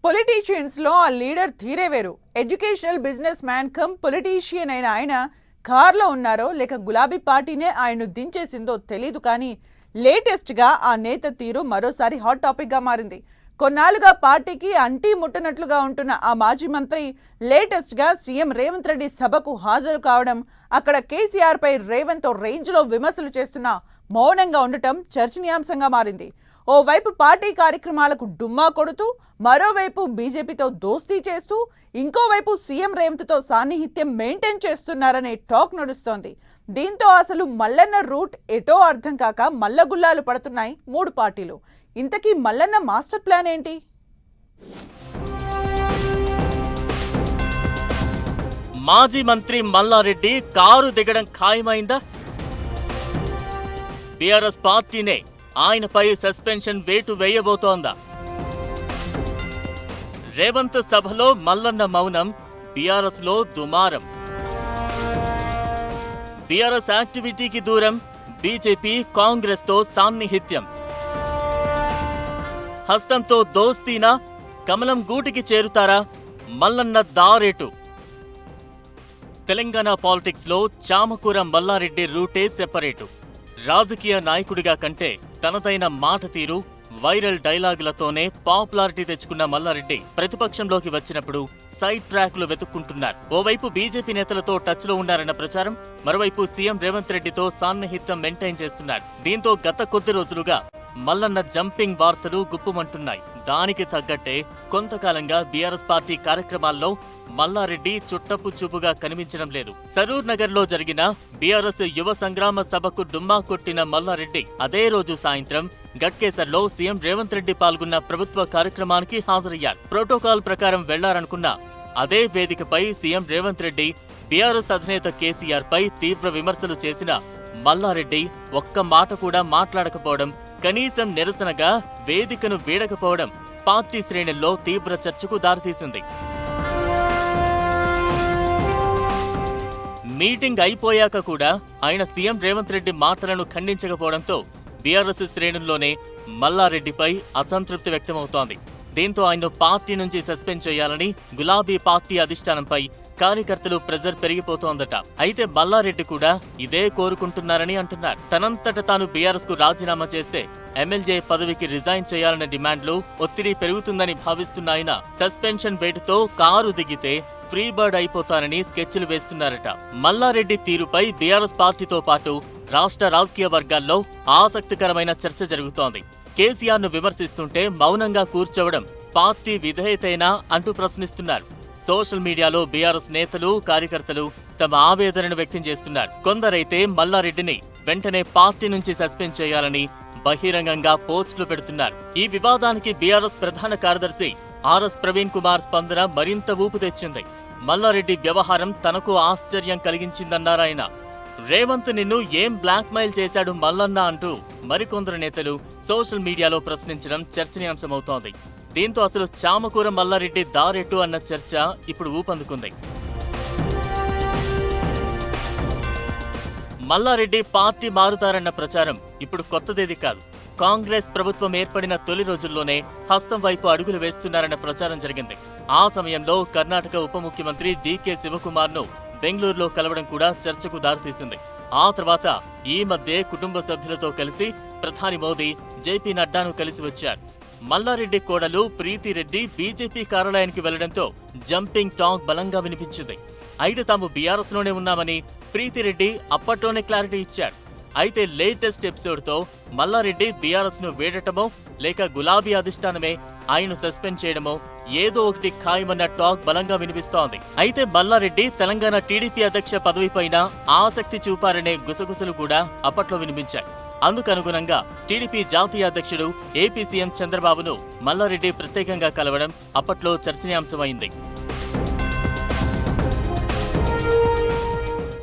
పొలిటీషియన్స్లో ఆ లీడర్ తీరే వేరు. Educational business man come politician అయిన ఆయన కార్లో ఉన్నారో లేక గులాబీ పార్టీనే ఆయన్ను దించేసిందో తెలీదు, కానీ లేటెస్ట్గా ఆ నేత తీరు మరోసారి హాట్ టాపిక్గా మారింది. కొన్నాళ్లుగా పార్టీకి అంటీ ముట్టనట్లుగా ఉంటున్న ఆ మాజీ మంత్రి లేటెస్ట్గా సీఎం రేవంత్ రెడ్డి సభకు హాజరు కావడం, అక్కడ కేసీఆర్ పై రేవంత్ రేంజ్లో విమర్శలు చేస్తున్నా మౌనంగా ఉండటం చర్చనీయాంశంగా మారింది. ఓవైపు పార్టీ కార్యక్రమాలకు డుమ్మా కొడుతూ, మరోవైపు బీజేపీతో దోస్తీ చేస్తూ, ఇంకోవైపు సీఎం రేవంత్తో సాన్నిహిత్యం మెయింటైన్ చేస్తున్నారనే టాక్ నడుస్తోంది. దీంతో అసలు మల్లన్న రూట్ ఎటో అర్థం కాక మల్లగుల్లాలు పడుతున్నాయి మూడు పార్టీలు. ఇంతకీ మల్లన్న మాస్టర్ ప్లాన్ ఏంటి? మాజీ మంత్రి మల్లారెడ్డి కారు దిగడం ఖాయమైందా? బీఆర్ఎస్ పార్టీనే ఆయనపై సస్పెన్షన్ వేటు వేయబోతోందా? రేవంత్ సభలో మల్లన్న మౌనం, బీఆర్ఎస్ లో దుమారం. బీఆర్ఎస్ యాక్టివిటీకి దూరం, బీజేపీ కాంగ్రెస్ తో సాన్నిహిత్యం. హస్తంతో దోస్తీనా, కమలం గూటికి చేరుతారా? మల్లన్న దారేటు. తెలంగాణ పాలిటిక్స్ లో చామకూర మల్లారెడ్డి రూటే సెపరేటు. రాజకీయ నాయకుడిగా కంటే తనదైన మాట తీరు, వైరల్ డైలాగులతోనే పాపులారిటీ తెచ్చుకున్న మల్లారెడ్డి ప్రతిపక్షంలోకి వచ్చినప్పుడు సైడ్ ట్రాక్లు వెతుక్కుంటున్నారు. ఓవైపు బీజేపీ నేతలతో టచ్ లో ఉన్నారన్న ప్రచారం, మరోవైపు సీఎం రేవంత్ రెడ్డితో సాన్నిహిత్యం మెయింటైన్ చేస్తున్నారు. దీంతో గత కొద్ది రోజులుగా మల్లన్న జంపింగ్ వార్తలు గుప్పుమంటున్నాయి. దానికి తగ్గట్టే కొంతకాలంగా బీఆర్ఎస్ పార్టీ కార్యక్రమాల్లో మల్లారెడ్డి చుట్టపు చూపుగా కనిపించడం లేదు. సరూర్ నగర్ లో జరిగిన బీఆర్ఎస్ యువ సంగ్రామ సభకు డుమ్మా కొట్టిన మల్లారెడ్డి అదే రోజు సాయంత్రం గట్కేసర్లో సీఎం రేవంత్ రెడ్డి పాల్గొన్న ప్రభుత్వ కార్యక్రమానికి హాజరయ్యారు. ప్రోటోకాల్ ప్రకారం వెళ్లారనుకున్న అదే వేదికపై సీఎం రేవంత్ రెడ్డి, బీఆర్ఎస్ అధినేత కేసీఆర్ పై తీవ్ర విమర్శలు చేసిన మల్లారెడ్డి ఒక్క మాట కూడా మాట్లాడకపోవడం, కనీసం నిరసనగా వేదికను వీడకపోవడం పార్టీ శ్రేణుల్లో తీవ్ర చర్చకు దారితీసింది. మీటింగ్ అయిపోయాక కూడా ఆయన సీఎం రేవంత్ రెడ్డి మాటలను ఖండించకపోవడంతో బీఆర్ఎస్ శ్రేణుల్లోనే మల్లారెడ్డిపై అసంతృప్తి వ్యక్తమవుతోంది. దీంతో ఆయన్ను పార్టీ నుంచి సస్పెండ్ చేయాలని గులాబీ పార్టీ అధిష్టానంపై కార్యకర్తలు ప్రెజర్ పెరిగిపోతోందట. అయితే మల్లారెడ్డి కూడా ఇదే కోరుకుంటున్నారని అంటున్నారు. తనంతట తాను బీఆర్ఎస్ కు రాజీనామా చేస్తే ఎమ్మెల్యే పదవికి రిజైన్ చేయాలనే డిమాండ్లు ఒత్తిడి పెరుగుతుందని భావిస్తున్న ఆయన సస్పెన్షన్ వేటుతో కారు దిగితే ఫ్రీ బర్డ్ అయిపోతానని స్కెచ్లు వేస్తున్నారట. మల్లారెడ్డి తీరుపై బీఆర్ఎస్ పార్టీతో పాటు రాష్ట్ర రాజకీయ వర్గాల్లో ఆసక్తికరమైన చర్చ జరుగుతోంది. కేసీఆర్ ను విమర్శిస్తుంటే మౌనంగా కూర్చోవడం పార్టీ విధేయతేనా అంటూ ప్రశ్నిస్తున్నారు. సోషల్ మీడియాలో బీఆర్ఎస్ నేతలు, కార్యకర్తలు తమ ఆవేదనను వ్యక్తం చేస్తున్నారు. కొందరైతే మల్లారెడ్డిని వెంటనే పార్టీ నుంచి సస్పెండ్ చేయాలని బహిరంగంగా పోస్టులు పెడుతున్నారు. ఈ వివాదానికి బీఆర్ఎస్ ప్రధాన కార్యదర్శి ఆర్ఎస్ ప్రవీణ్ కుమార్ స్పందన మరింత ఊపు తెచ్చింది. మల్లారెడ్డి వ్యవహారం తనకు ఆశ్చర్యం కలిగించిందన్నారాయన. రేవంత్ నిన్ను ఏం బ్లాక్ మెయిల్ చేశాడు మల్లన్న అంటూ మరికొందరు నేతలు సోషల్ మీడియాలో ప్రశ్నించడం చర్చనీయాంశమవుతోంది. దీంతో అసలు చామకూర మల్లారెడ్డి దారెట్టు అన్న చర్చ ఇప్పుడు ఊపందుకుంది. మల్లారెడ్డి పార్టీ మారుతారన్న ప్రచారం ఇప్పుడు కొత్తదేది కాదు. కాంగ్రెస్ ప్రభుత్వం ఏర్పడిన తొలి రోజుల్లోనే హస్తం వైపు అడుగులు వేస్తున్నారన్న ప్రచారం జరిగింది. ఆ సమయంలో కర్ణాటక ఉప ముఖ్యమంత్రి డీకే శివకుమార్ ను బెంగళూరులో కలవడం కూడా చర్చకు దారితీసింది. ఆ తర్వాత ఈ మధ్య కుటుంబ సభ్యులతో కలిసి ప్రధాని మోదీ జేపీ నడ్డాను కలిసి వచ్చారు. మల్లారెడ్డి కోడలు ప్రీతిరెడ్డి బీజేపీ కార్యాలయానికి వెళ్లడంతో జంపింగ్ టాక్ బలంగా వినిపించింది. అయితే తాము బీఆర్ఎస్ లోనే ఉన్నామని ప్రీతిరెడ్డి అప్పట్లోనే క్లారిటీ ఇచ్చారు. అయితే లేటెస్ట్ ఎపిసోడ్ తో మల్లారెడ్డి బీఆర్ఎస్ ను వీడటమో లేక గులాబీ అధిష్టానమే ఆయన సస్పెండ్ చేయడమో ఏదో ఒకటి ఖాయమన్న టాక్ బలంగా వినిపిస్తోంది. అయితే మల్లారెడ్డి తెలంగాణ టీడీపీ అధ్యక్ష పదవిపైన ఆసక్తి చూపారనే గుసగుసలు కూడా అప్పట్లో వినిపించాయి. అందుకనుగుణంగా టీడీపీ జాతీయ అధ్యక్షుడు ఏపీ సీఎం చంద్రబాబును మల్లారెడ్డి ప్రత్యేకంగా కలవడం అప్పట్లో చర్చనీయాంశమైంది.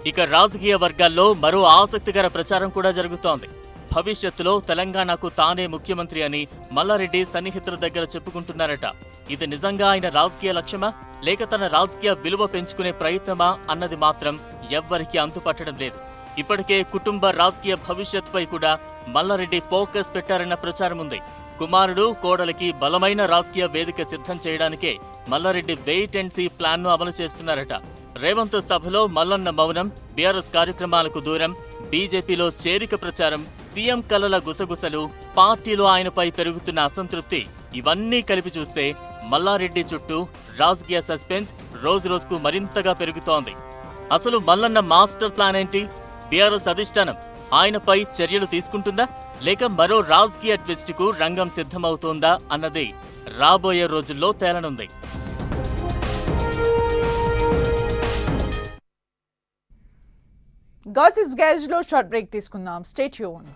ఇక రాజకీయ వర్గాల్లో మరో ఆసక్తికర ప్రచారం కూడా జరుగుతోంది. భవిష్యత్తులో తెలంగాణకు తానే ముఖ్యమంత్రి అని మల్లారెడ్డి సన్నిహితుల దగ్గర చెప్పుకుంటున్నారట. ఇది నిజంగా ఆయన రాజకీయ లక్ష్యమా లేక తన రాజకీయ విలువ పెంచుకునే ప్రయత్నమా అన్నది మాత్రం ఎవ్వరికీ అంతుపట్టడం లేదు. ఇప్పటికే కుటుంబ రాజకీయ భవిష్యత్తుపై కూడా మల్లారెడ్డి ఫోకస్ పెట్టారన్న ప్రచారం ఉంది. కుమారుడు కోడలికి బలమైన రాజకీయ వేదిక సిద్ధం చేయడానికే Mallareddy wait and see plan ను అమలు చేస్తున్నారట. రేవంత్ సభలో మల్లన్న మౌనం, బీఆర్ఎస్ కార్యక్రమాలకు దూరం, బీజేపీలో చేరిక ప్రచారం, సీఎం కలల గుసగుసలు, పార్టీలో ఆయనపై పెరుగుతున్న అసంతృప్తి ఇవన్నీ కలిపి చూస్తే మల్లారెడ్డి చుట్టూ రాజకీయ సస్పెన్స్ రోజురోజుకు మరింతగా పెరుగుతోంది. అసలు మల్లన్న మాస్టర్ ప్లాన్ ఏంటి? బీఆర్ఎస్ అధిష్టానం ఆయనపై చర్యలు తీసుకుంటుందా, లేక మరో రాజకీయ ట్విస్ట్ కు రంగం సిద్ధమవుతోందా అన్నది రాబోయే రోజుల్లో తేలనుంది. గాసిప్స్ గ్యారేజ్ లో షార్ట్ బ్రేక్ తీసుకుందాం. Stay tuned.